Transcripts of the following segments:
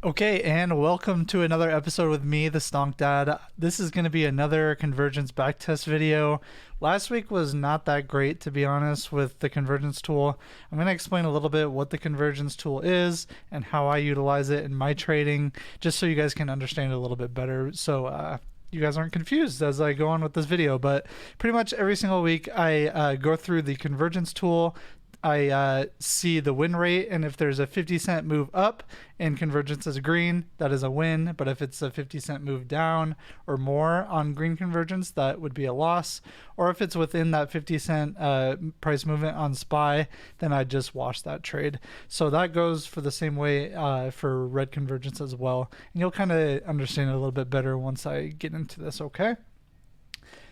Okay, and welcome to another episode with me, the Stonk Dad. This is going to be another Convergence backtest video. Last week was not that great, to be honest, with the Convergence tool. I'm going to explain a little bit what the Convergence tool is and how I utilize it in my trading, just so you guys can understand it a little bit better. So, you guys aren't confused as I go on with this video, but pretty much every single week I go through the Convergence tool. I see the win rate, and if there's a 50-cent move up and Convergence is green, that is a win. But if it's a 50-cent move down or more on green Convergence, that would be a loss. Or if it's within that 50-cent price movement on SPY, then I just wash that trade. So that goes for the same way for red Convergence as well. And you'll kind of understand it a little bit better once I get into this, okay?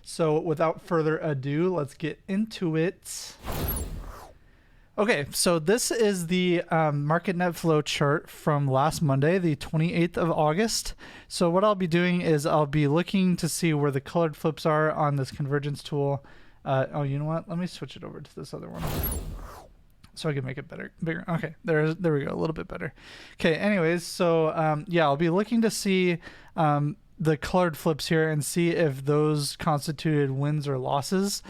So without further ado, let's get into it. Okay, so this is the market net flow chart from last Monday, the 28th of August. So what I'll be doing is I'll be looking to see where the colored flips are on this Convergence tool. Oh, you know what? Let me switch it over to this other one so I can make it bigger. Okay, there we go, a little bit better. Okay, anyways, so yeah, I'll be looking to see the colored flips here and see if those constituted wins or losses.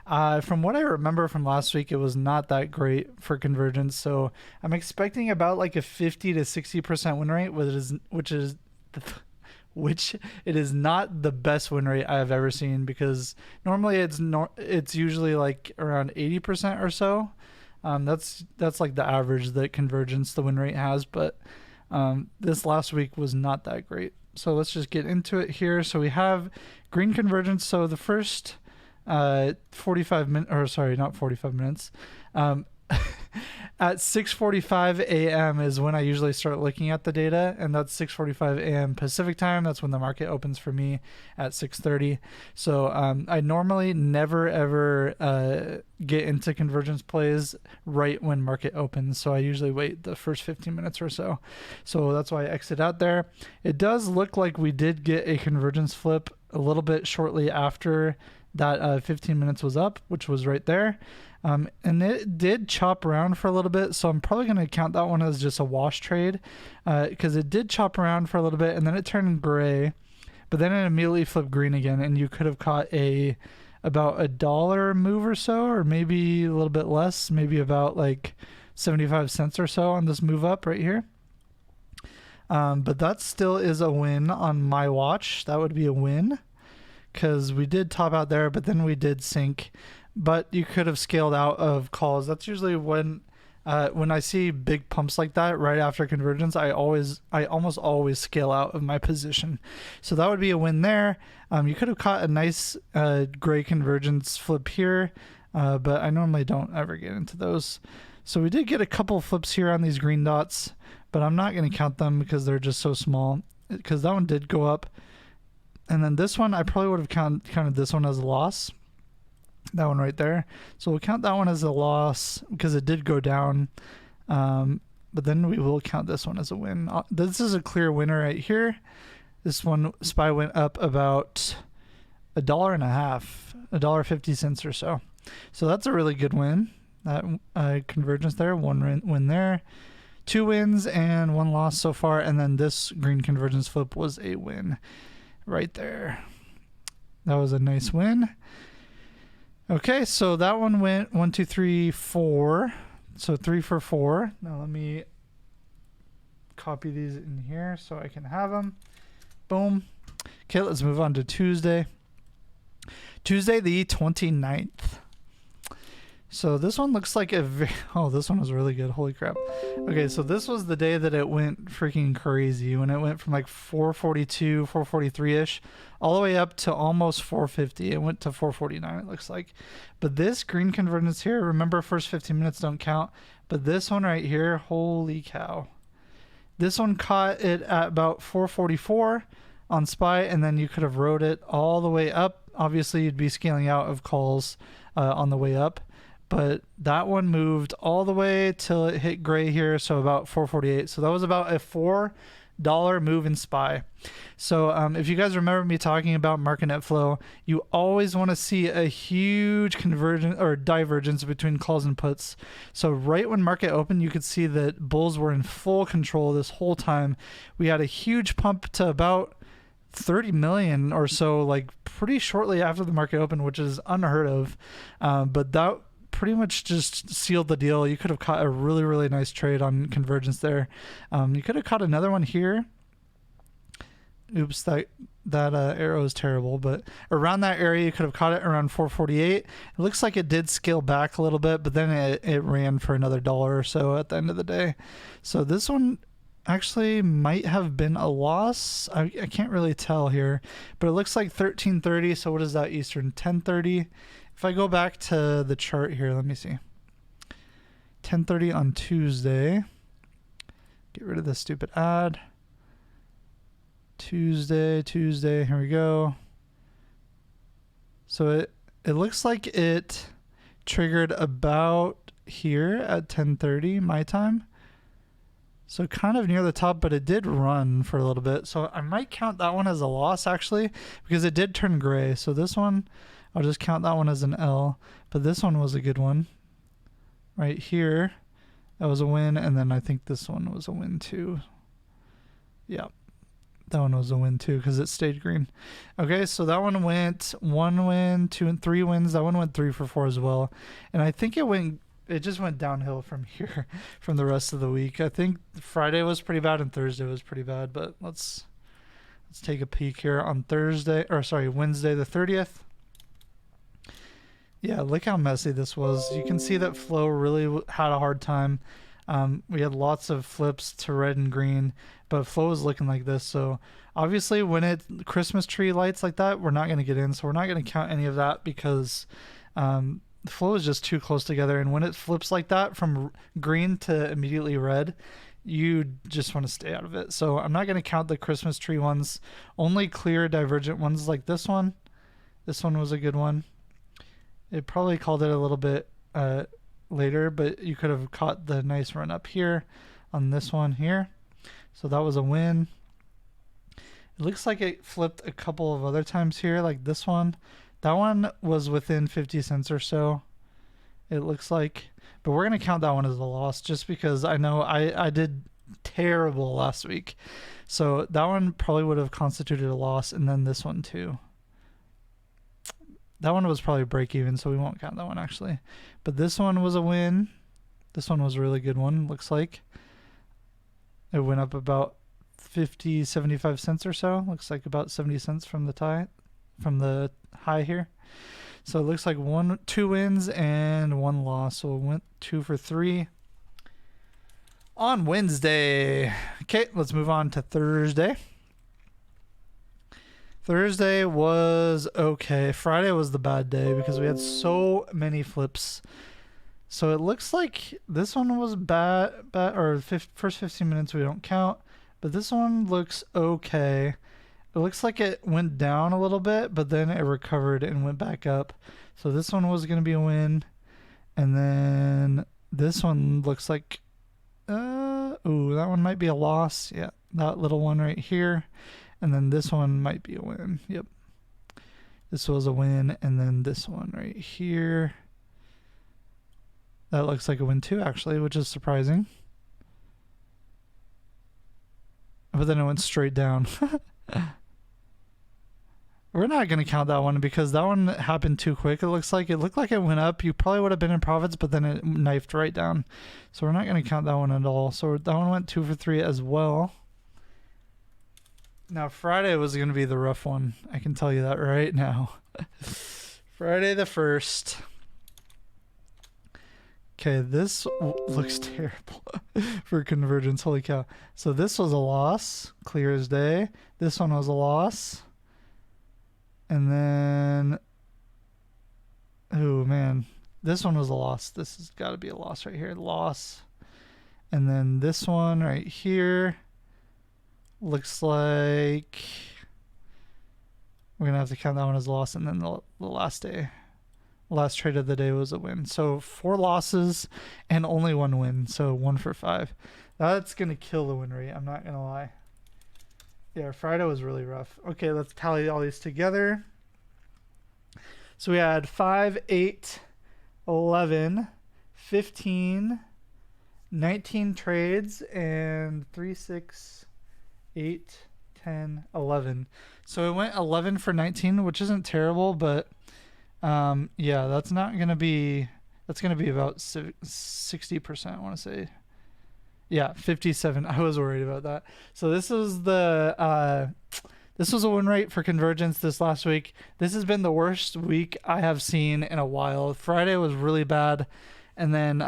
From what I remember from last week, it was not that great for Convergence, so I'm expecting about like a 50 to 60% win rate, which it is not the best win rate I have ever seen, because normally it's usually like around 80% or so. That's like the average that Convergence, the win rate, has, but this last week was not that great. So let's just get into it here. So we have green Convergence. So the first 45 minutes, or sorry, not 45 minutes. At 6:45 a.m. is when I usually start looking at the data, and that's 6:45 a.m. Pacific time. That's when the market opens for me at 6:30. So I normally never ever get into Convergence plays right when market opens. So I usually wait the first 15 minutes or so. So that's why I exit out there. It does look like we did get a Convergence flip a little bit shortly after that 15 minutes was up, which was right there. And it did chop around for a little bit, so I'm probably going to count that one as just a wash trade, because it did chop around for a little bit and then it turned gray, but then it immediately flipped green again, and you could have caught about $1 move or so, or maybe a little bit less, maybe about like 75 cents or so on this move up right here. But that still is a win on my watch. That would be a win, because we did top out there, but then we did sink. But you could have scaled out of calls. That's usually when I see big pumps like that right after Convergence, I almost always scale out of my position. So that would be a win there. You could have caught a nice gray Convergence flip here, but I normally don't ever get into those. So we did get a couple flips here on these green dots, but I'm not going to count them because they're just so small, because that one did go up. And then this one, I probably would have counted this one as a loss. That one right there. So we'll count that one as a loss because it did go down. But then we will count this one as a win. This is a clear winner right here. This one, SPY went up about $1.50, $1.50 or so. So that's a really good win. That Convergence there, one win there. 2 wins and 1 loss so far. And then this green Convergence flip was a win right there. That was a nice win. Okay, so that one went 1, 2, 3, 4. So 3 for 4. Now let me copy these in here so I can have them. Boom. Okay, let's move on to Tuesday. Tuesday the 29th. So this one looks like oh, this one was really good. Holy crap. Okay, so this was the day that it went freaking crazy, when it went from like 442, 443-ish, all the way up to almost 450. It went to 449, it looks like. But this green Convergence here, remember, first 15 minutes don't count. But this one right here, holy cow. This one caught it at about 444 on SPY, and then you could have rode it all the way up. Obviously, you'd be scaling out of calls on the way up. but that one moved all the way till it hit gray here, so about 448. So that was about a $4 move in SPY. So if you guys remember me talking about market net flow, you always want to see a huge convergence or divergence between calls and puts. So right when market opened, you could see that bulls were in full control this whole time. We had a huge pump to about 30 million or so, like pretty shortly after the market opened, which is unheard of. But that pretty much just sealed the deal. You could have caught a really, really nice trade on convergence there. You could have caught another one here. Oops, that arrow is terrible, but around that area you could have caught it around 448. It looks like it did scale back a little bit, but then it ran for another dollar or so at the end of the day. So this one actually might have been a loss. I can't really tell here, but it looks like 1330. So what is that Eastern? 1030. If I go back to the chart here, let me see. 1030 on Tuesday. Get rid of this stupid ad. Tuesday, here we go. So it looks like it triggered about here at 10:30 my time. So kind of near the top, but it did run for a little bit. So I might count that one as a loss actually, because it did turn gray. So this one, I'll just count that one as an L, but this one was a good one. Right here, that was a win, and then I think this one was a win too. Yeah. That one was a win too because it stayed green. Okay, so that one went 1 win, 2 and 3 wins. That one went 3 for 4 as well. And I think it just went downhill from here from the rest of the week. I think Friday was pretty bad and Thursday was pretty bad, but let's take a peek here on Wednesday the 30th. Yeah, look how messy this was. You can see that flow really had a hard time. We had lots of flips to red and green, but flow is looking like this. So obviously when it Christmas tree lights like that, we're not going to get in. So we're not going to count any of that because the flow is just too close together. And when it flips like that from green to immediately red, you just want to stay out of it. So I'm not going to count the Christmas tree ones, only clear divergent ones like this one. This one was a good one. It probably called it a little bit later, but you could have caught the nice run up here on this one here. So that was a win. It looks like it flipped a couple of other times here, like this one. That one was within 50 cents or so, it looks like. But we're going to count that one as a loss just because I know I did terrible last week. So that one probably would have constituted a loss, and then this one too. That one was probably break even, so we won't count that one actually. But this one was a win. This one was a really good one, looks like. It went up about 50, 75 cents or so. Looks like about 70 cents from the high here. So it looks like 2 wins and 1 loss. So it went 2 for 3 on Wednesday. Okay, let's move on to Thursday. Thursday was okay. Friday was the bad day because we had so many flips. So it looks like this one was bad or first 15 minutes we don't count, but this one looks okay. It looks like it went down a little bit, but then it recovered and went back up. So this one was going to be a win. And then this one looks like, that one might be a loss. Yeah, that little one right here. And then this one might be a win. Yep. This was a win. And then this one right here. That looks like a win too, actually, which is surprising. But then it went straight down. We're not going to count that one because that one happened too quick. It looked like it went up. You probably would have been in profits, but then it knifed right down. So we're not going to count that one at all. So that one went 2 for 3 as well. Now, Friday was going to be the rough one. I can tell you that right now. Friday the 1st. Okay, this looks terrible for Convergence. Holy cow. So this was a loss, clear as day. This one was a loss. And then, oh man, this one was a loss. This has got to be a loss right here. Loss. And then this one right here. Looks like we're going to have to count that one as a loss, and then the last day last trade of the day was a win. So 4 losses and only 1 win. So 1 for 5. That's going to kill the win rate. I'm not going to lie. Yeah, Friday was really rough. Okay, let's tally all these together. So we had 5, 8, 11, 15, 19 trades, and 3, 6, 8, 10, 11. So it went 11 for 19, which isn't terrible, but yeah, that's not going to be, that's going to be about 60%, I want to say. Yeah, 57. I was worried about that. So this was the this was a win rate for Convergence this last week. This has been the worst week I have seen in a while. Friday was really bad. And then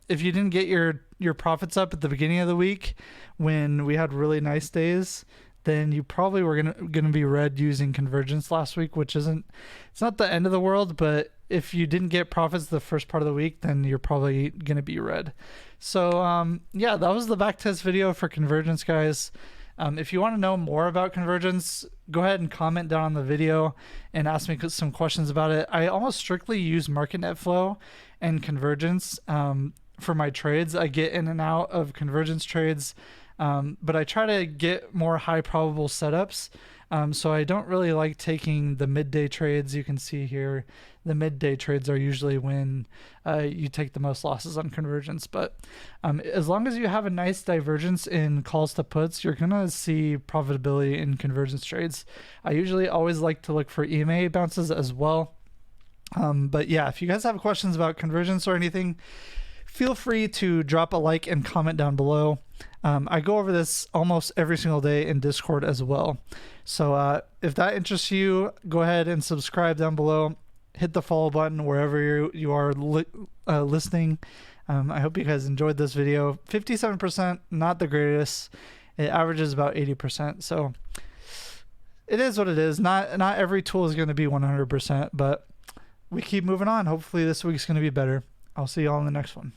if you didn't get your profits up at the beginning of the week when we had really nice days, then you probably were gonna be red using Convergence last week, which isn't, it's not the end of the world, but if you didn't get profits the first part of the week, then you're probably gonna be red. So yeah, that was the backtest video for Convergence, guys. If you want to know more about Convergence, go ahead and comment down on the video and ask me some questions about it. I almost strictly use market netflow and Convergence for my trades. I get in and out of Convergence trades, but I try to get more high probable setups. So I don't really like taking the midday trades. You can see here the midday trades are usually when you take the most losses on Convergence. But as long as you have a nice divergence in calls to puts, you're going to see profitability in Convergence trades. I usually always like to look for EMA bounces as well. But yeah, if you guys have questions about Convergence or anything, feel free to drop a like and comment down below. I go over this almost every single day in Discord as well. So if that interests you, go ahead and subscribe down below. Hit the follow button wherever you are listening. I hope you guys enjoyed this video. 57%, not the greatest. It averages about 80%. So it is what it is. Not every tool is going to be 100%, but we keep moving on. Hopefully this week's going to be better. I'll see you all in the next one.